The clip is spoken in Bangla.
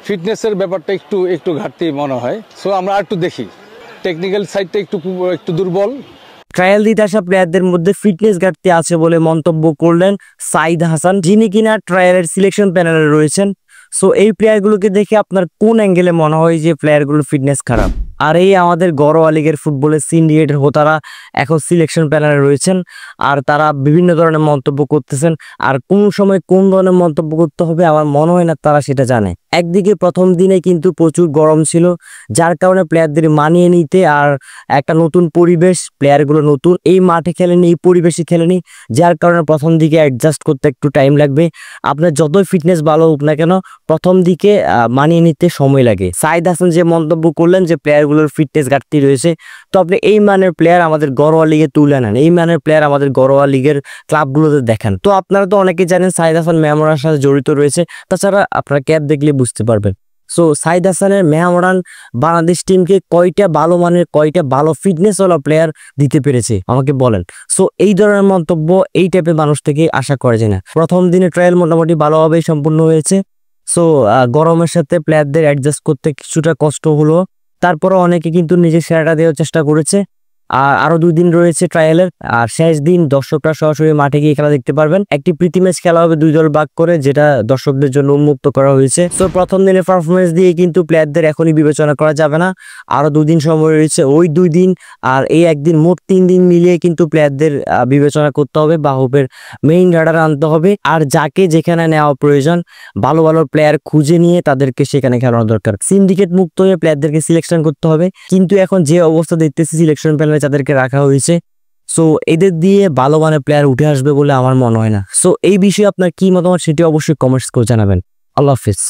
ফিটনেসের ব্যাপারটা একটু একটু ঘাটতি মনে হয়। সো আমরা একটু দেখি, টেকনিক্যাল সাইডটা একটু দুর্বল। ট্রায়াল দিতে আসা প্লেয়ারদের মধ্যে ফিটনেস ঘাটতি আছে বলে মন্তব্য করলেন সাইদ হাসান, যিনি কিনা ট্রায়ালের সিলেকশন প্যানেলে রয়েছেন। সো এই প্লেয়ারগুলোকে দেখে আপনার কোন অ্যাঙ্গেলে মনে হয় যে প্লেয়ারগুলোর ফিটনেস খারাপ? আর এই আমাদের ঘরোয়া লিগের ফুটবলের সিন্ডিকেটের হোতারা এখন সিলেকশন প্যানেলে রয়েছেন, আর তারা বিভিন্ন ধরনের মন্তব্য করতেছেন। আর কোন সময় কোন ধরনের মন্তব্য করতে হবে আমার মনে হয় না তারা সেটা জানে। একদিকে প্রথম দিনে কিন্তু প্রচুর গরম ছিল, যার কারণে প্লেয়ারদের মানিয়ে নিতে আর একটা নতুন পরিবেশ, প্লেয়ারগুলো নতুন, এই মাঠে খেলেনি, এই পরিবেশে খেলেনি, যার কারণে প্রথম দিকে অ্যাডজাস্ট করতে একটু টাইম লাগবে। আপনার যতই ফিটনেস ভালো হোক না কেন, প্রথম দিকে মানিয়ে নিতে সময় লাগে। সাইদ হাসান যে মন্তব্য করলেন যে প্লেয়ারগুলোর ফিটনেস ঘাটতি রয়েছে, তো আপনি এই মানের প্লেয়ার আমাদের ঘরোয়া লিগে তুলে নেন, এই মানের প্লেয়ার আমাদের ঘরোয়া লিগের ক্লাবগুলোতে দেখান। তো আপনারা তো অনেকে জানেন সাইদ হাসান মেহমানের সাথে জড়িত রয়েছে, তাছাড়া আপনারা ক্যাপ দেখলে বুঝতে পারবেন। সো সাইদ হাসানের মেহমান বাংলাদেশ টিমকে কয়টা ভালো মানের, কয়টা ভালো ফিটনেস ওয়ালা প্লেয়ার দিতে পেরেছে আমাকে বলেন। সো এই ধরনের মন্তব্য এই টাইপের মানুষ থেকে আশা করা যায় না। প্রথম দিনে ট্রায়াল মোটামুটি ভালোভাবেই সম্পূর্ণ হয়েছে। সো গরমের সাথে প্লেয়ারদের অ্যাডজাস্ট করতে কিছুটা কষ্ট হলো, তারপরে অনেকে কিন্তু নিজের সেরাটা দেওয়ার চেষ্টা করেছে। আর আরো 2 দিন রয়েছে ট্রায়ালের, আর শেষ দিন দর্শকরা সরাসরি মাঠে গিয়ে খেলা দেখতে পারবেন। একটি প্রীতি ম্যাচ খেলা হবে 2 দল ভাগ করে, যেটা দর্শকদের জন্য উন্মুক্ত করা হয়েছে। সো প্রথম দিনের পারফরমেন্স দিয়ে কিন্তু প্লেয়ারদের এখনই বিবেচনা করা যাবে না, আরো 2 দিন সময় রয়েছে। ওই 2 দিন আর এই একদিন, মোট 3 দিন মিলিয়ে কিন্তু প্লেয়ারদের বিবেচনা করতে হবে, বাহুবের মেইন রাডার আনতে হবে। আর যাকে যেখানে নেওয়া প্রয়োজন, ভালো ভালো প্লেয়ার খুঁজে নিয়ে তাদেরকে সেখানে খেলানো দরকার। সিন্ডিকেট মুক্ত হয়ে প্লেয়ারদেরকে সিলেকশন করতে হবে। কিন্তু এখন যে অবস্থা দেখতেছি সিলেকশন প্যানেলে যাদেরকে রাখা হয়েছে, সো এদের দিয়ে ভালো মানের প্লেয়ার উঠে আসবে বলে আমার মনে হয় না। সো এই বিষয়ে আপনার কি মতামত সেটি অবশ্যই কমেন্টস করে জানাবেন। আল্লাহ হাফেজ।